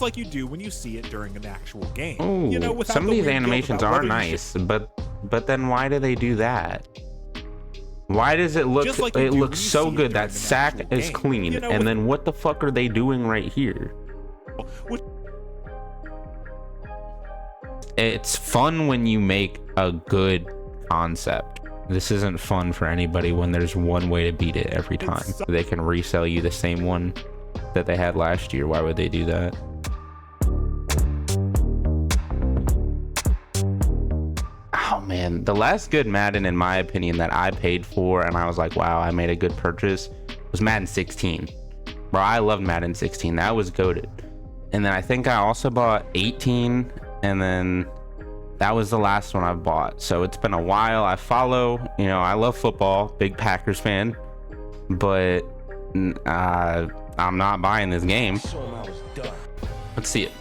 like you do when you see it during an actual game. Ooh, some of these animations are nice, but then why do they do that? Why does it look like it looks so good? That sack is clean, and then what the fuck are they doing right here? It's fun when you make a good concept. This isn't fun for anybody when there's one way to beat it every time. They can resell you the same one that they had last year. Why would they do that? Oh man, the last good Madden, in my opinion, that I paid for and I was like, wow, I made a good purchase, was Madden 16. Bro, I love Madden 16. That was goated. And then I think I also bought 18, and then that was the last one I bought. So it's been a while. I follow, I love football, big Packers fan, but I'm not buying this game. Let's see it.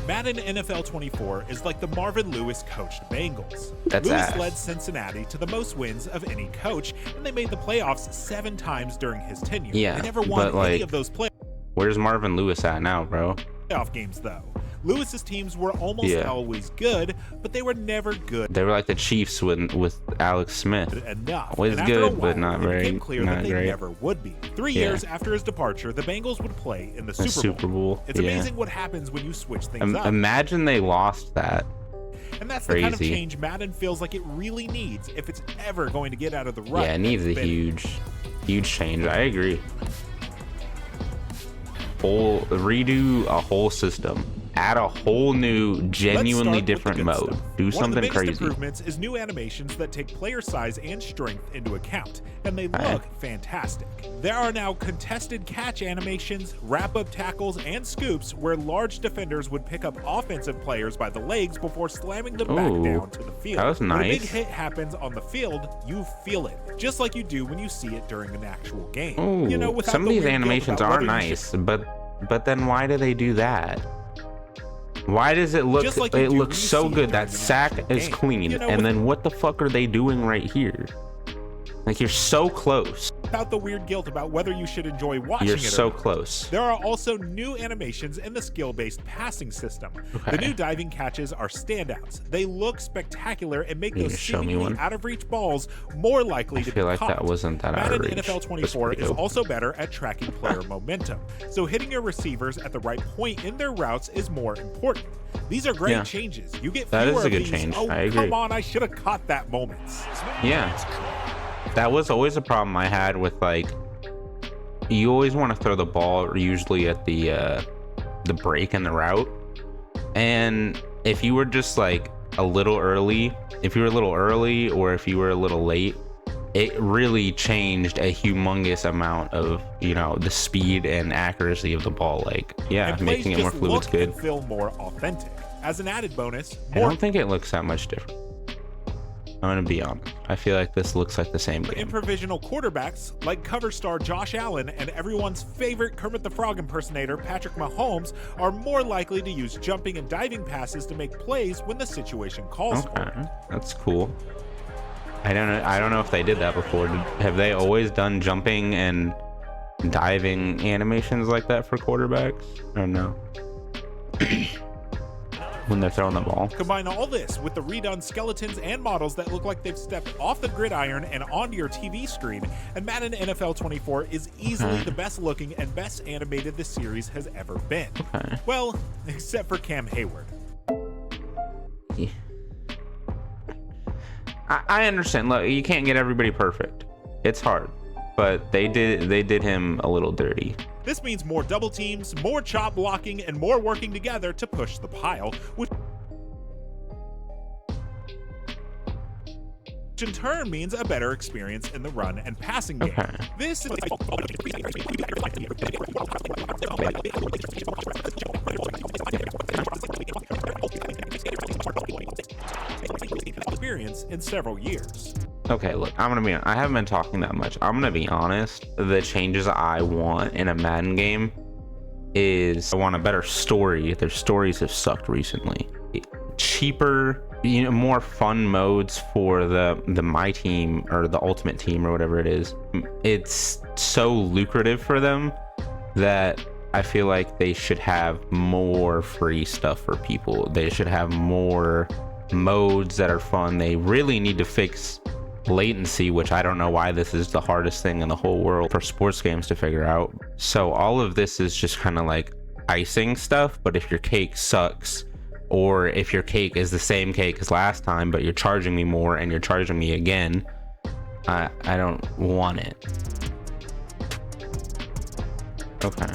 Madden NFL 24 is like the Marvin Lewis coached Bengals. That's Lewis ass. led Cincinnati to the most wins of any coach, and they made the playoffs 7 times during his tenure. Yeah, they never won but any of those where's Marvin Lewis at now, bro? playoff games, though. Lewis's teams were almost always good, but they were never good. They were like the Chiefs with Alex Smith. Enough. Always good, but not very. It became clear that they great. never would be. 3 years after his departure, the Bengals would play in the Super Bowl. It's amazing what happens when you switch things up. Imagine they lost that. And that's the kind of change Madden feels like it really needs if it's ever going to get out of the rut. Yeah, it needs a huge change. I agree. Redo a whole system. Add a whole new, genuinely different mode. Do something crazy. One of the biggest improvements is new animations that take player size and strength into account, and they look fantastic. There are now contested catch animations, wrap-up tackles, and scoops where large defenders would pick up offensive players by the legs before slamming them back down to the field. That was nice. When a big hit happens on the field, you feel it, just like you do when you see it during an actual game. Ooh, some of these animations are nice, but then why do they do that? Why does it look it looks so good? That sack is clean, and then what the fuck are they doing right here? Like, you're so close. Without the weird guilt about whether you should enjoy watching You're it so or not. close. There are also new animations in the skill-based passing system. The new diving catches are standouts. They look spectacular and make those seemingly out-of-reach balls more likely to be caught. I feel like that wasn't that out of reach. Madden NFL 24 is also better at tracking player momentum, so hitting your receivers at the right point in their routes is more important. These are great changes. You get fewer that is a good of these, change. oh, I agree. come on, I should have caught that moments. Yeah. That was always a problem I had with, like, you always want to throw the ball usually at the break in the route, and if you were just like a little early, or if you were a little late, it really changed a humongous amount of the speed and accuracy of the ball. Like, making it more fluid is good. Feel more authentic. As an added bonus, I don't think it looks that much different. I'm gonna be honest. I feel like this looks like the same game. In provisional quarterbacks like cover star Josh Allen and everyone's favorite Kermit the Frog impersonator Patrick Mahomes are more likely to use jumping and diving passes to make plays when the situation calls for it. That's cool. I don't know if they did that before. Have they always done jumping and diving animations like that for quarterbacks? Or no? When they're throwing the ball. Combine all this with the redone skeletons and models that look like they've stepped off the gridiron and onto your TV screen, and Madden NFL 24 is easily the best looking and best animated the series has ever been. Well, except for Cam Hayward. Yeah. I understand. Look, you can't get everybody perfect. It's hard, but they did him a little dirty. This means more double teams, more chop blocking, and more working together to push the pile, which in turn means a better experience in the run and passing game. This is experience in several years. Okay, look, I haven't been talking that much. I'm gonna be honest. The changes I want in a Madden game is I want a better story. Their stories have sucked recently. Cheaper, more fun modes for the My Team or the Ultimate Team or whatever it is. It's so lucrative for them that I feel like they should have more free stuff for people. They should have more modes that are fun. They really need to fix latency, which I don't know why this is the hardest thing in the whole world for sports games to figure out. So all of this is just kind of like icing stuff, but if your cake sucks, or if your cake is the same cake as last time but you're charging me more and you're charging me again, I don't want it. Okay.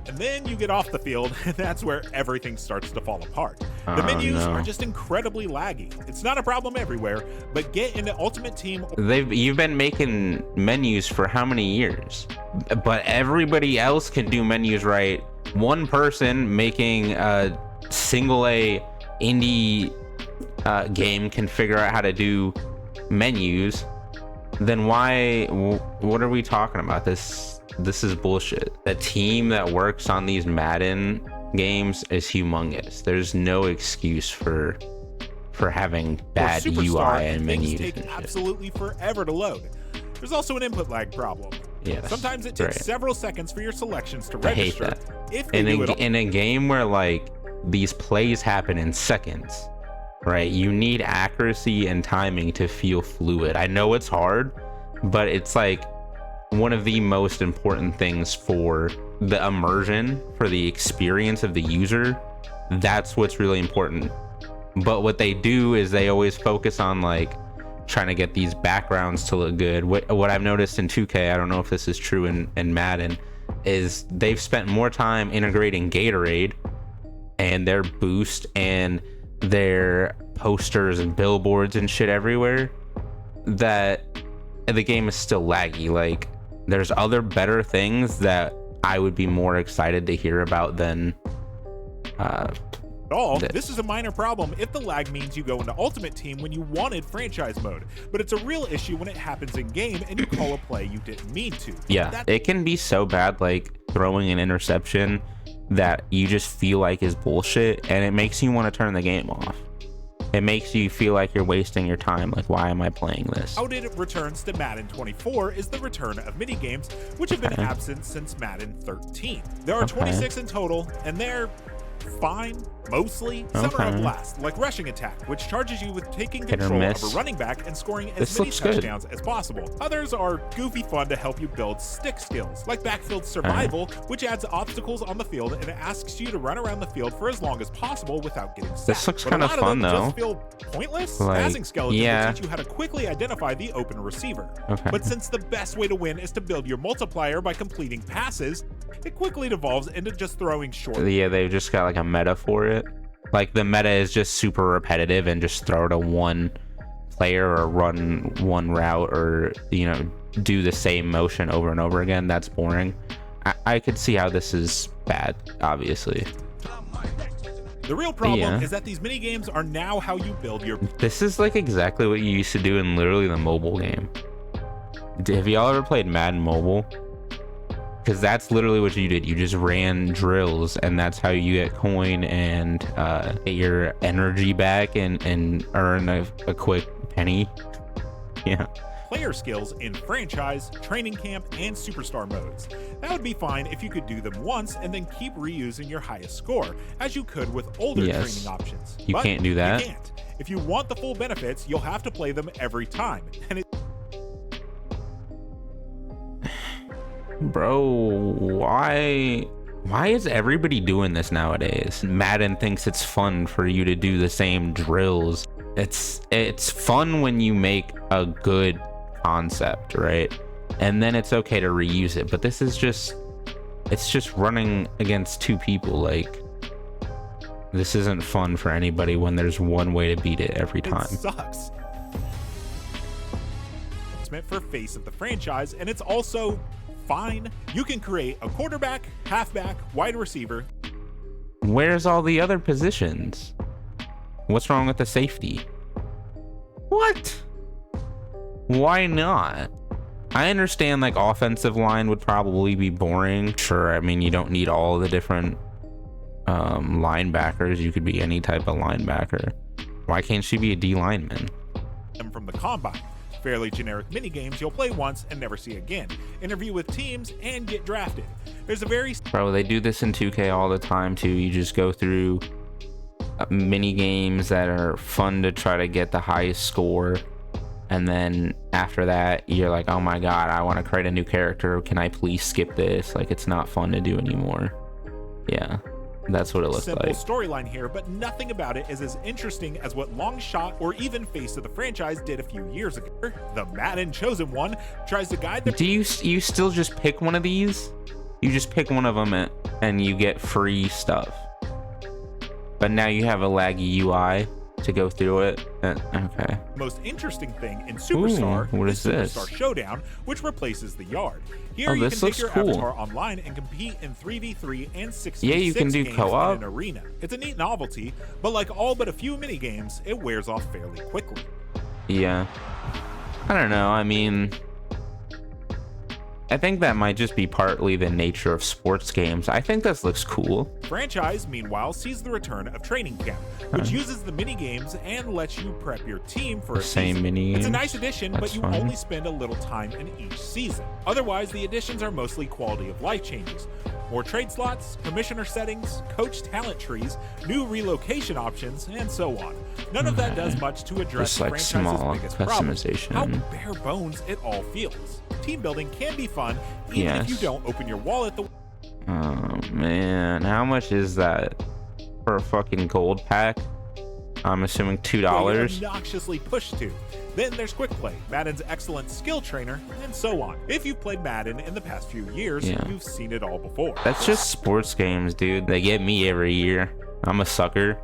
And then you get off the field, and that's where everything starts to fall apart. The menus are just incredibly laggy. It's not a problem everywhere, but get into Ultimate Team. You've been making menus for how many years? But everybody else can do menus right. One person making a single A indie game can figure out how to do menus. Then why? What are we talking about? This is bullshit. The team that works on these Madden games is humongous. There's no excuse for having bad UI and menus. Things take absolutely forever to load. There's also an input lag problem. Yes, sometimes it takes several seconds for your selections to I register. hate that. If they do it all. In a game where like these plays happen in seconds, right? You need accuracy and timing to feel fluid. I know it's hard, but it's like one of the most important things for the immersion, for the experience of the user. That's what's really important. But what they do is they always focus on like trying to get these backgrounds to look good. What I've noticed in 2K, I don't know if this is true in Madden, is they've spent more time integrating Gatorade and their boost and their posters and billboards and shit everywhere, that the game is still laggy. Like, there's other better things that I would be more excited to hear about than this is a minor problem if the lag means you go into Ultimate Team when you wanted franchise mode, but it's a real issue when it happens in game and you call a play you didn't mean to. Yeah, it can be so bad, like throwing an interception that you just feel like is bullshit, and it makes you want to turn the game off. It makes you feel like you're wasting your time. Like, why am I playing this? Outed returns to Madden 24 is the return of minigames, which have been absent since Madden 13. There are 26 in total, and they're fine, mostly. Some are a blast, like rushing attack, which charges you with taking control of a running back and scoring as many touchdowns as possible. Others are goofy fun to help you build stick skills, like backfield survival, which adds obstacles on the field and asks you to run around the field for as long as possible without getting sacked. This looks kind of fun, though. Just feel pointless. Passing skeletons will teach you how to quickly identify the open receiver. But since the best way to win is to build your multiplier by completing passes, it quickly devolves into just throwing short. Yeah, they've just got like a meta for it. Like, the meta is just super repetitive and just throw to one player or run one route, or, you know, do the same motion over and over again. That's boring. I could see how this is bad, obviously. The real problem is that these mini games are now how you build your... This is like exactly what you used to do in literally the mobile game. Have y'all ever played Madden Mobile? Because that's literally what you did. You just ran drills, and that's how you get coin and get your energy back and earn a quick penny. Yeah. Player skills in franchise, training camp, and superstar modes. That would be fine if you could do them once and then keep reusing your highest score, as you could with older training options. You can't do that. You can't. If you want the full benefits, you'll have to play them every time. And Bro, why is everybody doing this nowadays? Madden thinks it's fun for you to do the same drills. It's fun when you make a good concept, right? And then it's okay to reuse it. But this is just running against two people. Like, this isn't fun for anybody when there's one way to beat it every time. It sucks. It's meant for face of the franchise, and it's also fine. You can create a quarterback, halfback, wide receiver. Where's all the other positions? What's wrong with the safety? What? Why not? I understand, like, offensive line would probably be boring. Sure, I mean, you don't need all the different linebackers. You could be any type of linebacker. Why can't she be a D lineman? From the combine. Fairly generic minigames you'll play once and never see again, interview with teams, and get drafted. There's a very... Bro, they do this in 2K all the time too. You just go through mini games that are fun to try to get the highest score, and then after that you're like, oh my god, I want to create a new character, can I please skip this? Like, it's not fun to do anymore. Yeah, that's what it looks simple like. Storyline here, but nothing about it is as interesting as what Longshot or even Face of the Franchise did a few years ago. The Madden Chosen One tries to guide the... Do you still just pick one of these? You just pick one of them and you get free stuff, but now you have a laggy UI to go through it. Okay. Most interesting thing in Superstar what is this? Superstar Showdown, which replaces the Yard. Here Oh, you this can looks take your cool. avatar online and compete in 3v3 and 6v6 Yeah, you can do games co-op. in an arena. It's a neat novelty, but like all but a few mini games, it wears off fairly quickly. Yeah, I don't know. I mean, I think that might just be partly the nature of sports games. I think this looks cool. Franchise, meanwhile, sees the return of Training Camp, which uses the mini games and lets you prep your team for a Same season. mini It's a games. nice addition, but That's you fine. only spend a little time in each season. Otherwise, the additions are mostly quality of life changes. More trade slots, commissioner settings, coach talent trees, new relocation options, and so on. None of that does much to address Just the like franchise's small biggest problem: customization. how bare bones it all feels. Team building can be fun, even if you Yes. don't open your wallet the Oh man, how much is that for a fucking gold pack? I'm assuming way you're $2. obnoxiously pushed to. Then there's Quick Play, Madden's excellent skill trainer, and so on. If you've played Madden in the past few years, Yeah. you've seen it all before. That's just sports games, dude. They get me every year. I'm a sucker.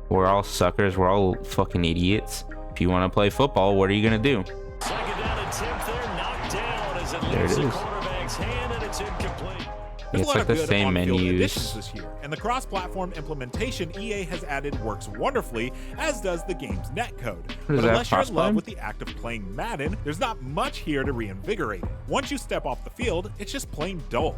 We're all suckers. We're all fucking idiots. If you want to play football, what are you gonna do? Second down and 10th there, knocked down as it There leaves it the is. quarterback's hand, and it's incomplete. There's It's a lot like of the good same on-field menus. additions this year, and the cross-platform implementation EA has added works wonderfully, as does the game's netcode. But that, unless you're in cross-play? love with the act of playing Madden, there's not much here to reinvigorate it. Once you step off the field, it's just plain dull.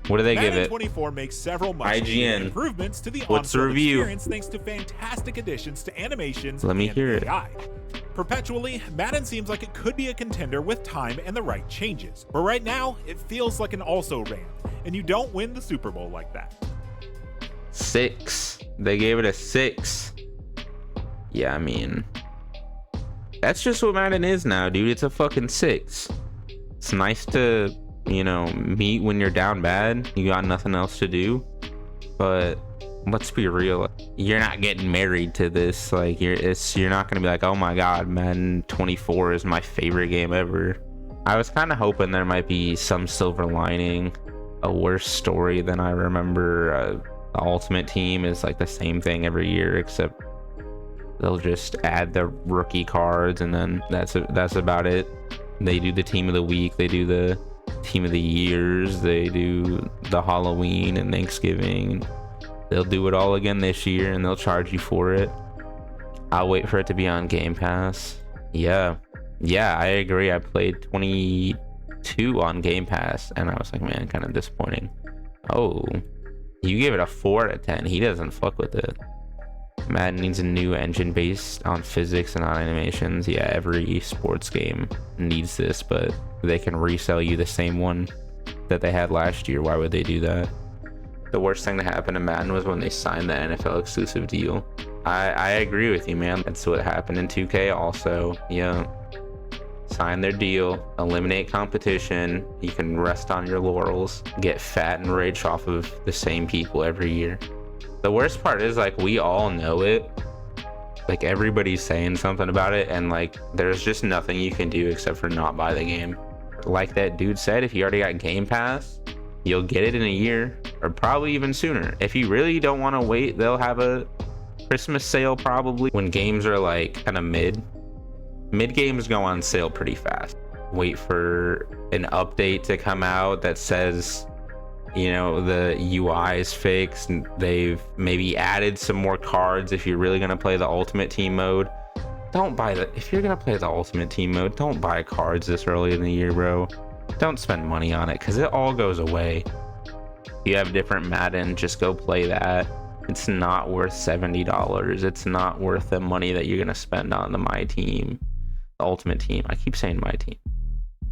What do they give Madden it? 24 makes several much IGN. improvements to the What's the on-field review? experience thanks to fantastic additions to animations Let me and hear it. AI. Perpetually, Madden seems like it could be a contender with time and the right changes. But right now, it feels like an also-ran, and you don't win the Super Bowl like that. 6. They gave it a 6. Yeah, I mean, that's just what Madden is now, dude. It's a fucking 6. It's nice to, you know, meet when you're down bad. You got nothing else to do. But let's be real. You're not getting married to this. Like, you're not gonna be like, oh my god, Madden 24 is my favorite game ever. I was kind of hoping there might be some silver lining, a worse story than I remember. The Ultimate Team is like the same thing every year, except they'll just add the rookie cards, and then that's about it. They do the Team of the Week, they do the Team of the Years, they do the Halloween and Thanksgiving. They'll do it all again this year, and they'll charge you for it. I'll wait for it to be on Game Pass. Yeah, I agree. I played 22 on Game Pass, and I was like, man, kind of disappointing. Oh, you gave it a 4 out of 10. He doesn't fuck with it. Madden needs a new engine based on physics and on animations. Yeah, every sports game needs this, but they can resell you the same one that they had last year. Why would they do that? The worst thing to happen to Madden was when they signed the NFL exclusive deal. I agree with you, man. That's what happened in 2K also. Yeah. Sign their deal, eliminate competition. You can rest on your laurels, get fat and rich off of the same people every year. The worst part is, like, we all know it. Like, everybody's saying something about it, and like, there's just nothing you can do except for not buy the game. Like that dude said, if you already got Game Pass, you'll get it in a year, or probably even sooner. If you really don't want to wait, they'll have a Christmas sale probably when games are like kind of mid games go on sale pretty fast. Wait for an update to come out that says, you know, the UI is fixed and they've maybe added some more cards. If you're really going to play the Ultimate Team mode, if you're going to play the Ultimate Team mode, don't buy cards this early in the year, bro. Don't spend money on it, because it all goes away. You have different Madden, just go play that. It's not worth $70. It's not worth the money that you're going to spend on the My Team. the Ultimate Team. I keep saying my team.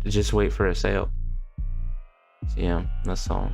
Just wait for a sale. So yeah, that's all.